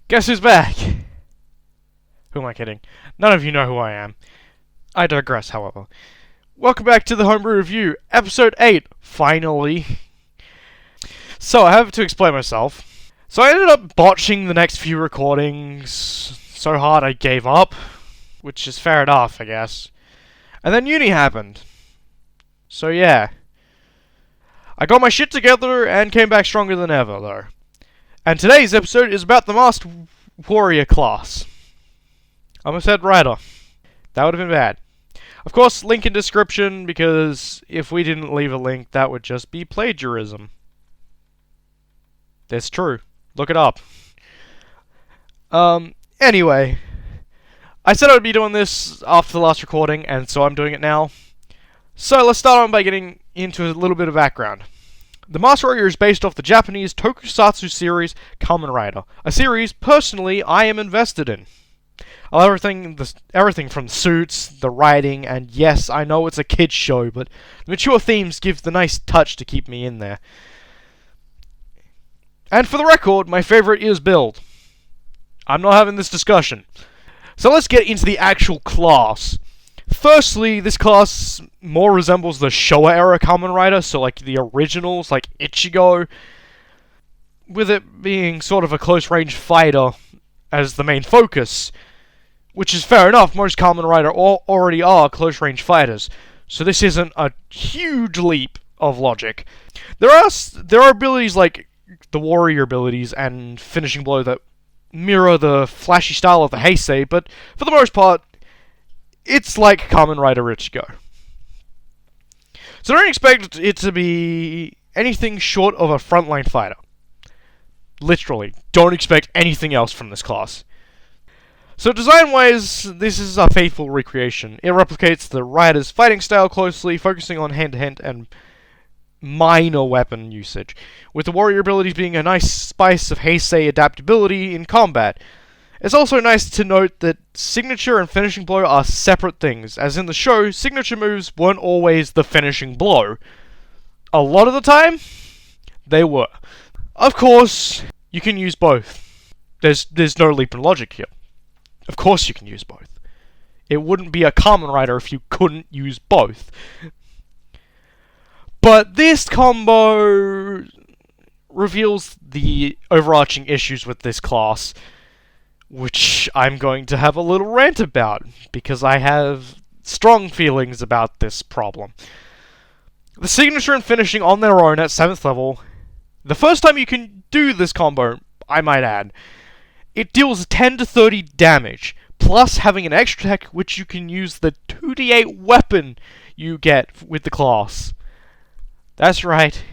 Guess who's back? Who am I kidding? None of you know who I am. I digress, however. Welcome back to the Homebrew Review, Episode 8, finally. So, I have to explain myself. So I ended up botching the next few recordings so hard I gave up, which is fair enough, I guess. And then uni happened. So yeah. I got my shit together and came back stronger than ever, though. And today's episode is about the Masked Warrior class. I almost said writer. That would have been bad. Of course, link in description, because if we didn't leave a link, that would just be plagiarism. That's true. Look it up. Anyway. I said I would be doing this after the last recording, and so I'm doing it now. So let's start on by getting into a little bit of background. The Masked Warrior is based off the Japanese tokusatsu series Kamen, a series, personally, I am invested in. I love everything from the suits, the writing, and yes, I know it's a kid's show, but the mature themes give the nice touch to keep me in there. And for the record, my favorite is Build. I'm not having this discussion. So let's get into the actual class. Firstly, this class more resembles the Showa era Kamen Rider, so like the originals, like Ichigo, with it being sort of a close-range fighter as the main focus, which is fair enough. Most Kamen Rider already are close-range fighters, so this isn't a huge leap of logic. There are abilities like the warrior abilities and finishing blow that mirror the flashy style of the Heisei, but for the most part, it's like Kamen Rider Ichigo. So don't expect it to be anything short of a frontline fighter. Literally, don't expect anything else from this class. So design-wise, this is a faithful recreation. It replicates the rider's fighting style closely, focusing on hand-to-hand and minor weapon usage, with the warrior abilities being a nice spice of Heisei adaptability in combat. It's also nice to note that signature and finishing blow are separate things, as in the show, signature moves weren't always the finishing blow. A lot of the time, they were. Of course, you can use both. There's no leap in logic here. Of course you can use both. It wouldn't be a Kamen Rider if you couldn't use both. But this combo reveals the overarching issues with this class, which I'm going to have a little rant about, because I have strong feelings about this problem. The signature and finishing on their own at 7th level, the first time you can do this combo, I might add, it deals 10 to 30 damage, plus having an extra attack which you can use the 2d8 weapon you get with the class. That's right.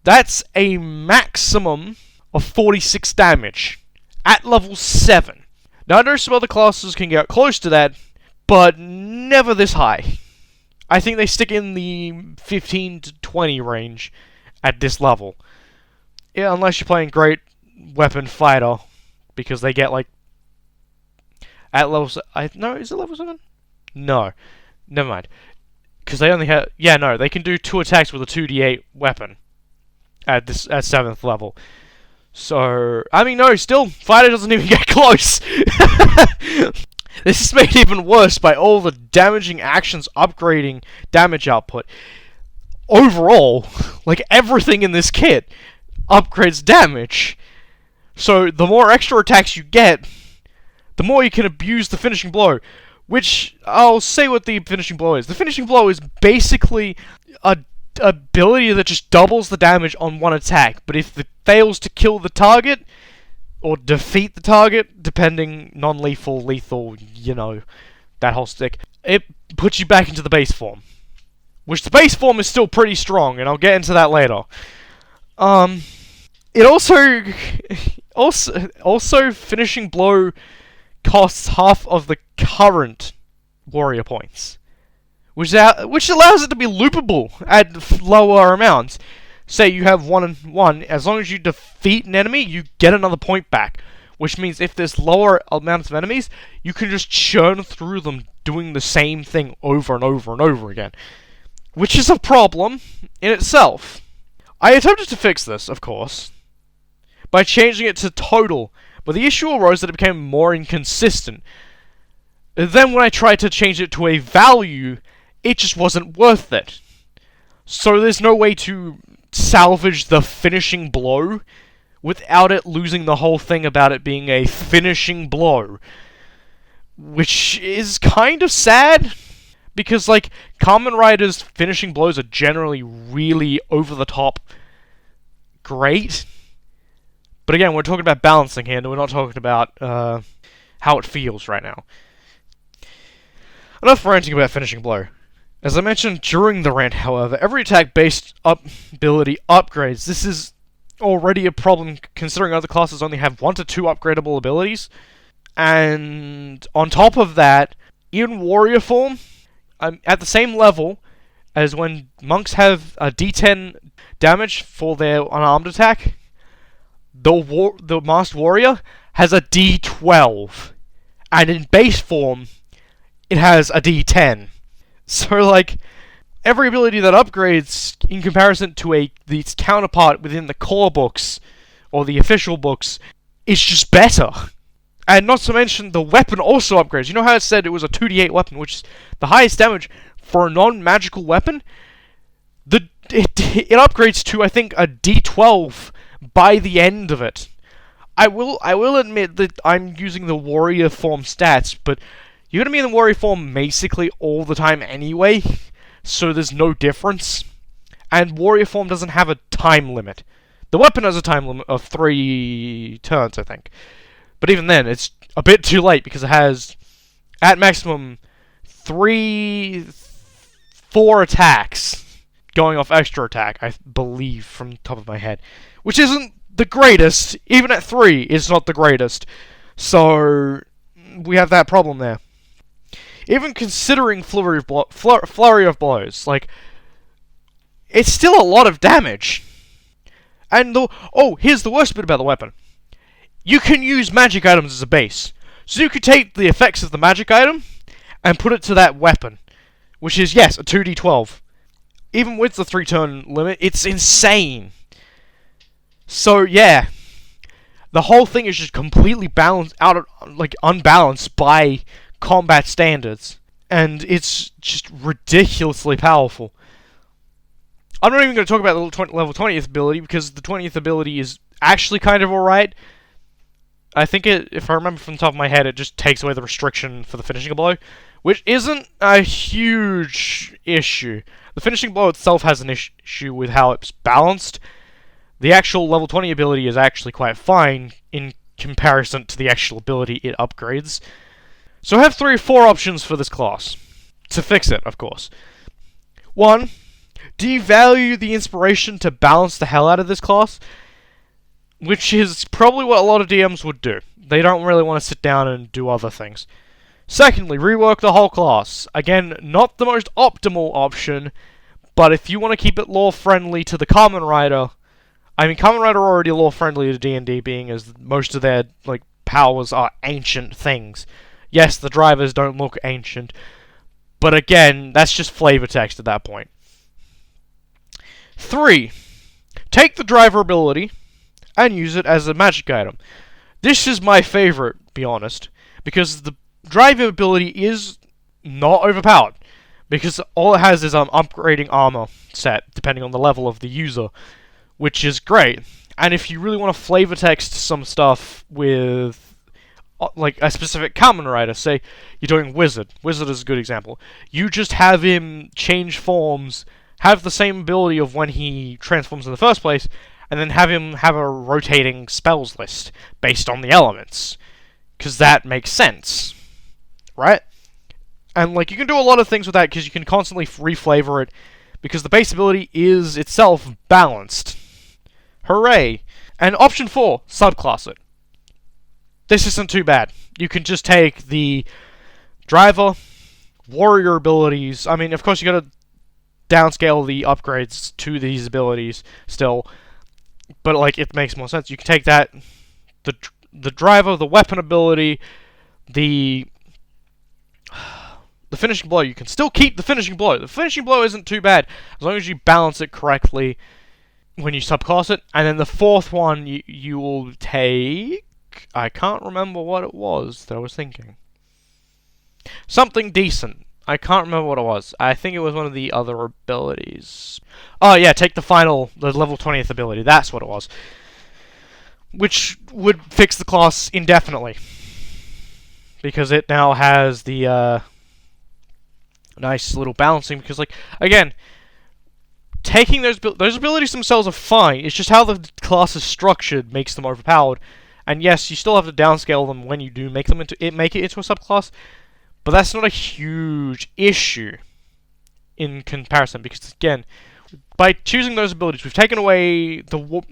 That's a maximum of 46 damage at level 7. Now I know some other classes can get close to that, but never this high. I think they stick in the 15 to 20 range at this level. Yeah, unless you're playing Great Weapon Fighter, because they get like at level no, is it level 7? No. Never mind. Because they only have... Yeah, no, they can do 2 attacks with a 2d8 weapon at 7th level. So, I mean, no, still, fighter doesn't even get close. This is made even worse by all the damaging actions upgrading damage output. Overall, like everything in this kit upgrades damage. So, the more extra attacks you get, the more you can abuse the finishing blow. Which, I'll say what the finishing blow is. The finishing blow is basically a ability that just doubles the damage on one attack, but if it fails to kill the target, or defeat the target, depending non-lethal, lethal, you know, that whole stick, it puts you back into the base form. Which the base form is still pretty strong, and I'll get into that later. It also finishing blow costs half of the current warrior points, which allows it to be loopable at lower amounts. Say you have 1 and 1, as long as you defeat an enemy, you get another point back, which means if there's lower amounts of enemies, you can just churn through them doing the same thing over and over and over again, which is a problem in itself. I attempted to fix this, of course, by changing it to total, But the issue arose that it became more inconsistent. Then when I tried to change it to a value, it just wasn't worth it. So there's no way to salvage the finishing blow without it losing the whole thing about it being a finishing blow. Which is kind of sad, because, like, Kamen Rider's finishing blows are generally really over-the-top great. But again, we're talking about balancing here, and we're not talking about how it feels right now. Enough ranting about finishing blow. As I mentioned during the rant, however, every attack-based ability upgrades. This is already a problem, considering other classes only have 1 to 2 upgradable abilities. And on top of that, in warrior form, at the same level as when monks have a D10 damage for their unarmed attack, the masked warrior has a D12, and in base form, it has a D10. So, like, every ability that upgrades in comparison to its counterpart within the core books or the official books is just better. And not to mention, the weapon also upgrades. You know how it said it was a 2d8 weapon, which is the highest damage for a non-magical weapon? It upgrades to, I think, a d12 by the end of it. I will admit that I'm using the warrior form stats, but you're going to be in the warrior form basically all the time anyway, so there's no difference. And warrior form doesn't have a time limit. The weapon has a time limit of 3 turns, I think. But even then, it's a bit too late, because it has, at maximum, 4 attacks going off extra attack, I believe, from the top of my head. Which isn't the greatest. Even at 3, it's not the greatest. So, we have that problem there. Even considering flurry of blows, like, it's still a lot of damage. And here's the worst bit about the weapon. You can use magic items as a base. So you could take the effects of the magic item and put it to that weapon. Which is, yes, a 2d12. Even with the 3-turn limit, it's insane. So, yeah. The whole thing is just completely unbalanced by combat standards. And it's just ridiculously powerful. I'm not even going to talk about the level 20th ability, because the 20th ability is actually kind of alright. I think if I remember from the top of my head, it just takes away the restriction for the finishing blow, which isn't a huge issue. The finishing blow itself has an issue with how it's balanced. The actual level 20 ability is actually quite fine in comparison to the actual ability it upgrades. So I have 3 or 4 options for this class. To fix it, of course. 1. Devalue the inspiration to balance the hell out of this class, which is probably what a lot of DMs would do. They don't really want to sit down and do other things. Secondly, rework the whole class. Again, not the most optimal option, but if you want to keep it lore-friendly to the Kamen Rider... I mean, Kamen Rider are already lore-friendly to D&D, being as most of their, like, powers are ancient things. Yes, the drivers don't look ancient, but again, that's just flavor text at that point. 3. Take the driver ability and use it as a magic item. This is my favorite, be honest, because the driver ability is not overpowered, because all it has is upgrading armor set, depending on the level of the user, which is great. And if you really want to flavor text some stuff with, like, a specific Kamen Rider, say you're doing Wizard. Wizard is a good example. You just have him change forms, have the same ability of when he transforms in the first place, and then have him have a rotating spells list based on the elements. Because that makes sense. Right? And, like, you can do a lot of things with that, because you can constantly reflavor it, because the base ability is itself balanced. Hooray! And option 4, subclass it. This isn't too bad. You can just take the driver, warrior abilities. I mean, of course, you gotta downscale the upgrades to these abilities still, but, like, it makes more sense. You can take that, the driver, the weapon ability, the finishing blow. You can still keep the finishing blow. The finishing blow isn't too bad, as long as you balance it correctly when you subclass it. And then the 4th one, you will take... I can't remember what it was that I was thinking. Something decent. I can't remember what it was. I think it was one of the other abilities. Oh yeah, take the level 20th ability. That's what it was. Which would fix the class indefinitely. Because it now has the, nice little balancing, because, like, again, taking those abilities themselves are fine, it's just how the class is structured makes them overpowered. And yes, you still have to downscale them when you do make it into a subclass, but that's not a huge issue in comparison, because, again, by choosing those abilities, we've taken away the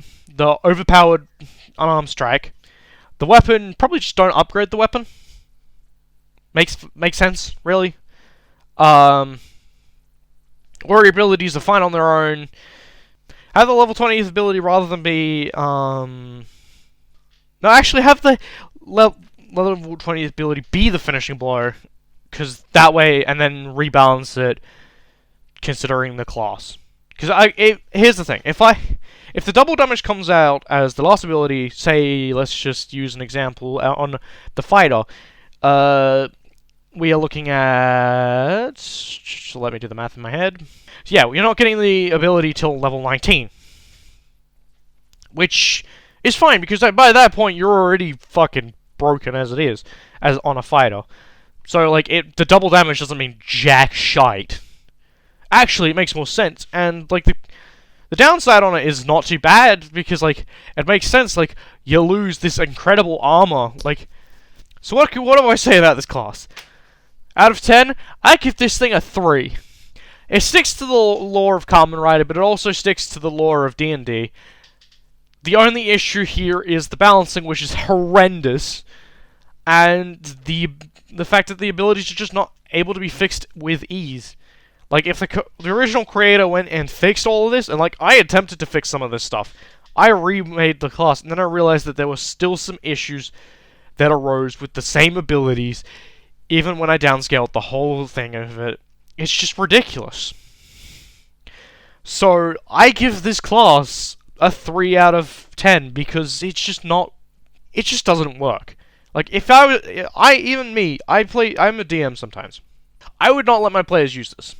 overpowered unarmed strike. The weapon, probably just don't upgrade the weapon. Makes sense, really. Or abilities are fine on their own. Have the level 20th ability rather than be, no, actually have the level 20th ability be the finishing blow, because that way, and then rebalance it, considering the class. Because here's the thing, if the double damage comes out as the last ability, say, let's just use an example on the fighter, we are looking at, so let me do the math in my head. So yeah, you're not getting the ability till level 19. Which is fine, because by that point, you're already fucking broken as it is, as on a fighter. So, like, the double damage doesn't mean jack shite. Actually, it makes more sense, and, like, the downside on it is not too bad, because, like, it makes sense, like, you lose this incredible armor, like, so what do I say about this class? Out of 10, I give this thing a 3. It sticks to the lore of Kamen Rider, but it also sticks to the lore of D&D. The only issue here is the balancing, which is horrendous, and the fact that the abilities are just not able to be fixed with ease. Like, if the original creator went and fixed all of this, and, like, I attempted to fix some of this stuff, I remade the class, and then I realized that there were still some issues that arose with the same abilities, even when I downscaled the whole thing of it. It's just ridiculous. So, I give this class a 3 out of 10, because it's just not... It just doesn't work. Like, if I'm a DM sometimes. I would not let my players use this.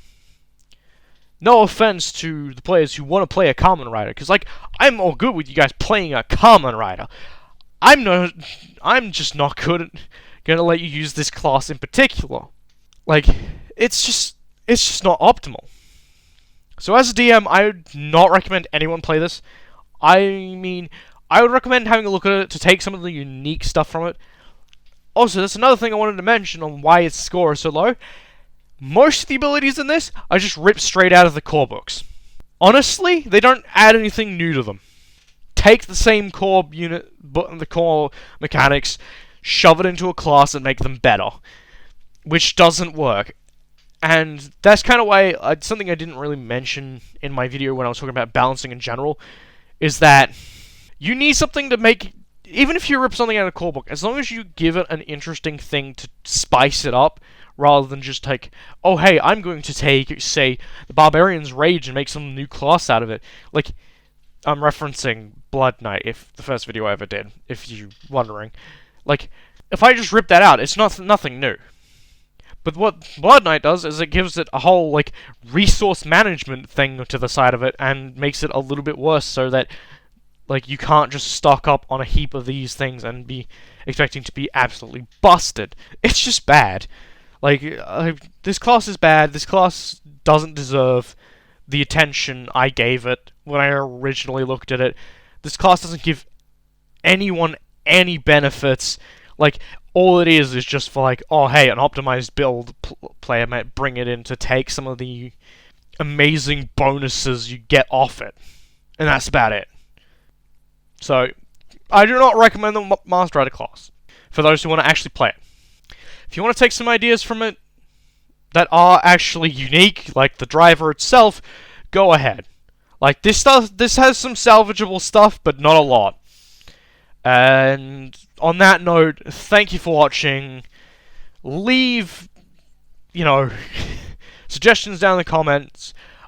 No offense to the players who want to play a Kamen Rider, because, like, I'm all good with you guys playing a Kamen Rider. I'm just not gonna let you use this class in particular. Like, it's just not optimal. So as a DM, I would not recommend anyone play this. I mean, I would recommend having a look at it to take some of the unique stuff from it. Also, that's another thing I wanted to mention on why its score is so low. Most of the abilities in this are just ripped straight out of the core books. Honestly, they don't add anything new to them. Take the same core unit, but the core mechanics, shove it into a class and make them better. Which doesn't work. And that's kind of why, something I didn't really mention in my video when I was talking about balancing in general, is that you need something to make, even if you rip something out of a core book, as long as you give it an interesting thing to spice it up, rather than just take, oh hey, I'm going to take, say, the Barbarian's Rage and make some new class out of it. Like, I'm referencing Blood Knight, the first video I ever did, if you're wondering. Like, if I just rip that out, it's nothing new. But what Blood Knight does is it gives it a whole, like, resource management thing to the side of it, and makes it a little bit worse, so that, like, you can't just stock up on a heap of these things and be expecting to be absolutely busted. It's just bad. Like, this class is bad. This class doesn't deserve the attention I gave it when I originally looked at it. This class doesn't give anyone any benefits. Like, all it is just for, like, oh hey, an optimized build player might bring it in to take some of the amazing bonuses you get off it. And that's about it. So, I do not recommend the Master Rider class for those who want to actually play it. If you want to take some ideas from it that are actually unique, like the driver itself, go ahead. Like, this has some salvageable stuff, but not a lot. And on that note, thank you for watching. Leave, suggestions down in the comments.